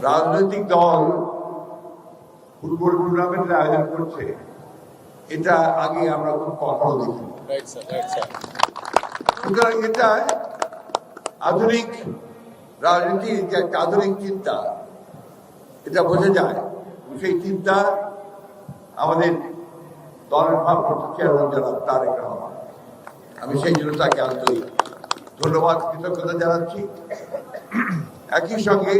রাজনৈতিক দল ফুটবল টুর্নামেন্টের আয়োজন করছে, এটা আগে আমরা খুব কখনো দেখি। সুতরাং এটা আধুনিক রাজনীতির যে একটা আধুনিক চিন্তা, এটা বোঝা যায়। সেই চিন্তা আমাদের দলের ভারপ্রাপ্ত চেয়ারম্যান জনাব তারেক রহমান, আমি সেই জন্য তাকে আন্তরিক ধন্যবাদ কৃতজ্ঞতা জানাচ্ছি। একই সঙ্গে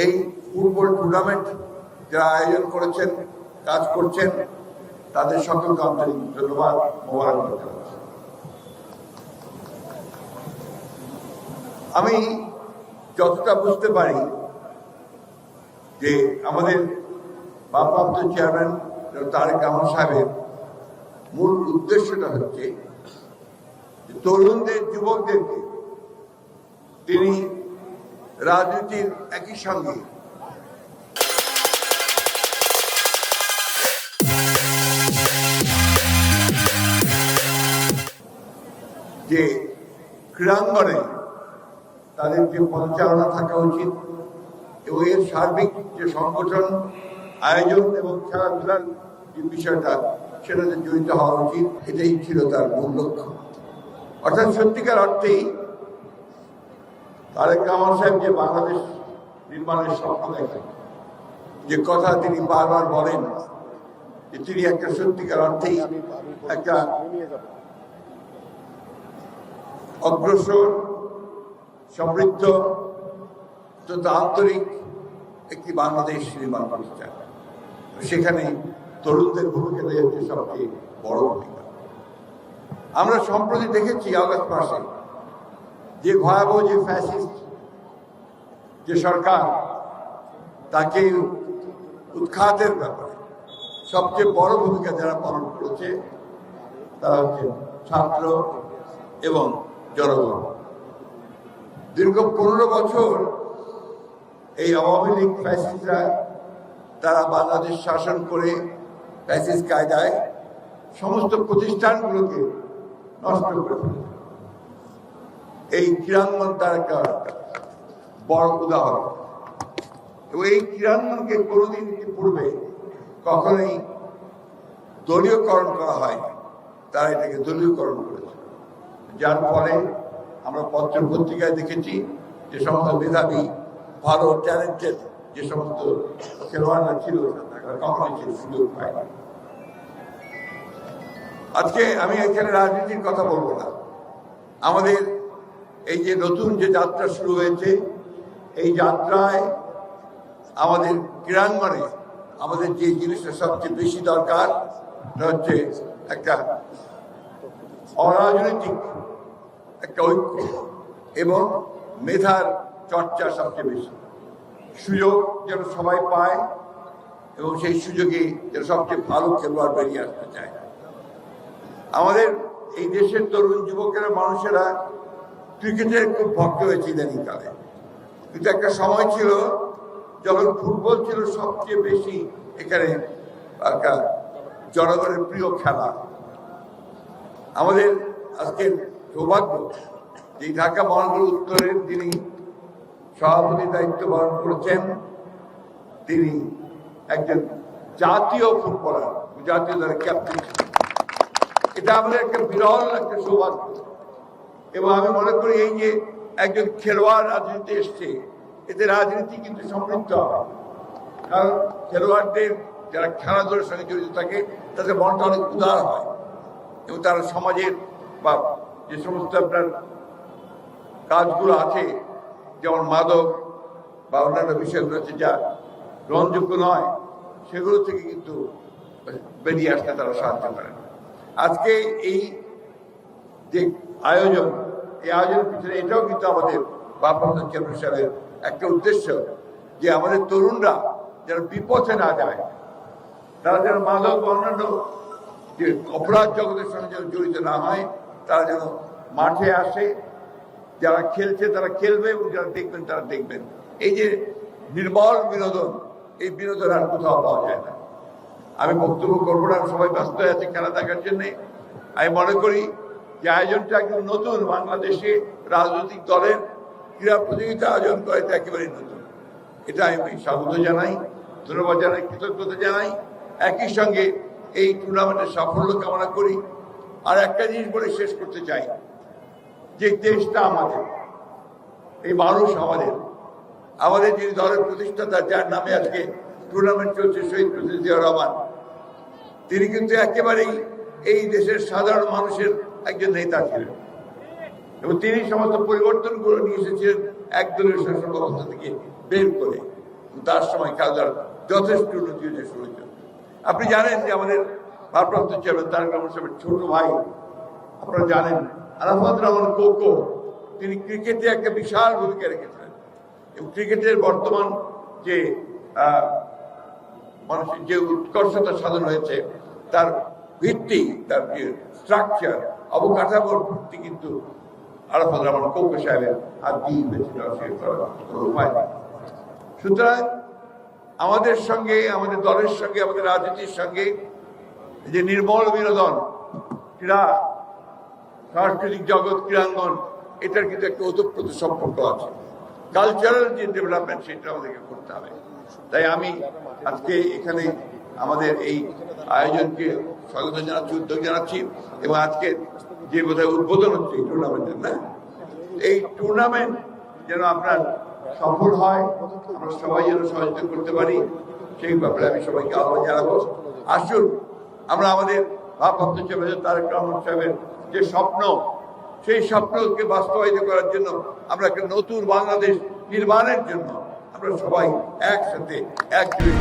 এই ফুটবল টুর্নামেন্ট যারা আয়োজন করেছেন, কাজ করছেন, তাদের সকলকে আন্তরিক ধন্যবাদ মোবারকবাদ জানাচ্ছি। আমি যতটা বুঝতে পারি যে আমাদের ভারপ্রাপ্ত চেয়ারম্যান তারেক রহমান সাহেবের মূল উদ্দেশ্যটা হচ্ছে তরুণদের, যুবকদেরকে তিনি রাজনীতির একই সঙ্গে যে ক্রীড়াঙ্গনে তাদের যে পরিচালনা থাকা উচিত এবং এর সার্বিক যে সংগঠন, আয়োজন এবং খেলাধুলার যে বিষয়টা, সেটাতে জড়িত হওয়া উচিত, এটাই ছিল তার মূল লক্ষ্য। অর্থাৎ সত্যিকার অর্থেই তারেক রহমান সাহেব যে বাংলাদেশ নির্মাণের স্বপ্ন দেখেন, যে কথা তিনি বারবার বলেন, যে তিনি একটা সত্যিকার অর্থেই একটা অগ্রসর, সমৃদ্ধ তথা আন্তরিক একটি বাংলাদেশ নির্মাণ করতে চান। সেখানে তরুণদের ভূমিকা দেওয়া হচ্ছে সবচেয়ে বড় ভূমিকা। আমরা সম্প্রতি দেখেছি আগস্ট মাসে যে ভয়াবহ যে ফ্যাসিস্ট যে সরকার, তাকে উৎখাতের ব্যাপারে সবচেয়ে বড় ভূমিকা যারা পালন করেছে তারা হচ্ছে ছাত্র এবং জনগণ। দীর্ঘ 15 বছর এই আওয়ামী লীগ ফ্যাসিস্টরা তারা বাংলাদেশ শাসন করে ফ্যাসিস্ট কায়দায় সমস্ত প্রতিষ্ঠানগুলোকে নষ্ট করে ফেলেছে। এই ক্রীড়াঙ্গন তার একটা বড় উদাহরণ। এবং এই ক্রীড়াঙ্গনকে কোনোদিন পূর্বে কখনোই দলীয়করণ করা হয়নি, তারা এটাকে দলীয়করণ করেছে। যার ফলে আমরা পত্র পত্রিকায় দেখেছি যে সমস্ত মেধাবী, ভালো, ট্যালেন্টেড যে সমস্ত খেলোয়াড়রা ছিল, তারা কখনোই সেই সুযোগ পায়নি। আজকে আমি এখানে রাজনীতির কথা বলবো না। আমাদের এই যে নতুন যে যাত্রা শুরু হয়েছে, এই যাত্রায় আমাদের ক্রীড়াঙ্গনে আমাদের যে জিনিসটা সবচেয়ে বেশি দরকার, সেটা হচ্ছে একটা অরাজনৈতিক একটা ঐক্য এবং মেধার চর্চা সবচেয়ে বেশি। সুযোগ যেন সবাই পায় এবং সেই সুযোগে যেন সবচেয়ে ভালো খেলোয়াড় বেরিয়ে আসতে চায়। আমাদের এই দেশের তরুণ যুবকেরা, মানুষেরা ক্রিকেটের খুব ভক্ত হয়েছে ইদানিংকালে, কিন্তু একটা সময় ছিল যখন ফুটবল ছিল সবচেয়ে বেশি এখানে একটা জনগণের প্রিয় খেলা। আমাদের আজকের সৌভাগ্য যে ঢাকা মহানগর উত্তরের যিনি সভাপতির দায়িত্ব পালন করেছেন, তিনি একজন জাতীয় ফুটবলার, জাতীয় দলের ক্যাপ্টেন। এটা আমাদের একটা বিরল একটা সৌভাগ্য। এবং আমি মনে করি এই যে একজন খেলোয়াড় রাজনীতিতে এসছে, এতে রাজনীতি কিন্তু সমৃদ্ধ হয়। কারণ খেলোয়াড়দের যারা খেলাধুলার সঙ্গে জড়িত থাকে, তাদের মনটা অনেক উদার হয় এবং তারা সমাজের বা যে সমস্ত আপনার কাজগুলো আছে, যেমন মাদক বা অন্যান্য বিষয়গুলো আছে যা গ্রহণযোগ্য নয়, সেগুলো থেকে কিন্তু বেরিয়ে আসতে তারা সাহায্য করেন। আজকে এই যে আয়োজন, এই আয়োজনের পিছনে এটাও কিন্তু আমাদের ভারপ্রাপ্ত চেয়ারম্যান সাহেবের একটা উদ্দেশ্য, যে আমাদের তরুণরা যেন বিপথে না যায়, তারা যেন মাদক বা অন্যান্য যে অপরাধ জগতের সঙ্গে যেন জড়িত না হয়, তারা যেন মাঠে আসে, যারা খেলছে তারা খেলবে এবং যারা দেখবেন তারা দেখবেন। এই যে নির্মল বিনোদন, এই বিনোদন আর কোথাও পাওয়া যায় না। আমি বক্তব্য করবো না, সবাই ব্যস্ত আছে খেলা দেখার জন্যে। আমি মনে করি যে আয়োজনটা একদম নতুন, বাংলাদেশে রাজনৈতিক দলের ক্রীড়া প্রতিযোগিতা আয়োজন করে এটা একেবারেই নতুন। এটা আমি স্বাগত জানাই, ধন্যবাদ জানাই, কৃতজ্ঞতা জানাই। একই সঙ্গে এই টুর্নামেন্টের সাফল্য কামনা করি। আর একটা জিনিস বলে শেষ করতে চাই, যে দেশটা আমাদের, এই মানুষ আমাদের যিনি দলের প্রতিষ্ঠাতা, যার নামে আজকে টুর্নামেন্ট চলছে, শহীদ প্রেসিডেন্ট জিয়াউর রহমান, তিনি কিন্তু একেবারেই এই দেশের সাধারণ মানুষের একজন নেতা ছিলেন এবং তিনি সমস্ত পরিবর্তনগুলো নিয়ে এসেছিলেন একদলীয় শাসন ব্যবস্থা থেকে বের করে। তার সময় খেলাধুলার যথেষ্ট উন্নতি হয়েছে শুনেছেন। আপনি জানেন যে আমাদের ভারপ্রাপ্ত চেয়ারম্যান তারেক রহমান সাহেবের ছোট ভাই, আপনারা জানেন, আরাফাত রহমান কোকো, তিনি ক্রিকেটে একটা বিশাল ভূমিকা রেখেছিলেন এবং ক্রিকেটের বর্তমান যে মানুষের যে উৎকর্ষতা সাধন হয়েছে, তার ভিত্তি, তার যে স্ট্রাকচার, অবকাঠামোর ভিত্তি কিন্তু আরাফাত রহমান কোকো সাহেবের হাত দিয়ে হয়েছিল, উপায় নেই। সুতরাং আমাদের সঙ্গে, আমাদের দলের সঙ্গে, আমাদের রাজনীতির সঙ্গে যে নির্মল বিনোদন, ক্রীড়া, সাংস্কৃতিক জগৎ, ক্রীড়াঙ্গন, এটার কিন্তু একটা ওতপ্রোত সম্পর্ক আছে। কালচারাল যে ডেভেলপমেন্ট, সেটা আমাদেরকে করতে হবে। তাই আমি আজকে এখানে আমাদের এই আয়োজনকে স্বাগত জানাচ্ছি, উদ্যোগ জানাচ্ছি এবং আজকে যে বোধহয় উদ্বোধন হচ্ছে এই টুর্নামেন্টের, না, এই টুর্নামেন্ট যেন আপনার সফল হয়, আমরা সবাই যেন সহযোগিতা করতে পারি, সেই ব্যাপারে আমি সবাইকে আহ্বান জানাবো। আসুন আমরা আমাদের ভারপ্রাপ্ত চেয়ারম্যান তারেক রহমান সাহেবের যে স্বপ্ন, সেই স্বপ্নকে বাস্তবায়িত করার জন্য, আমরা একটা নতুন বাংলাদেশ নির্মাণের জন্য আমরা সবাই একসাথে একজোট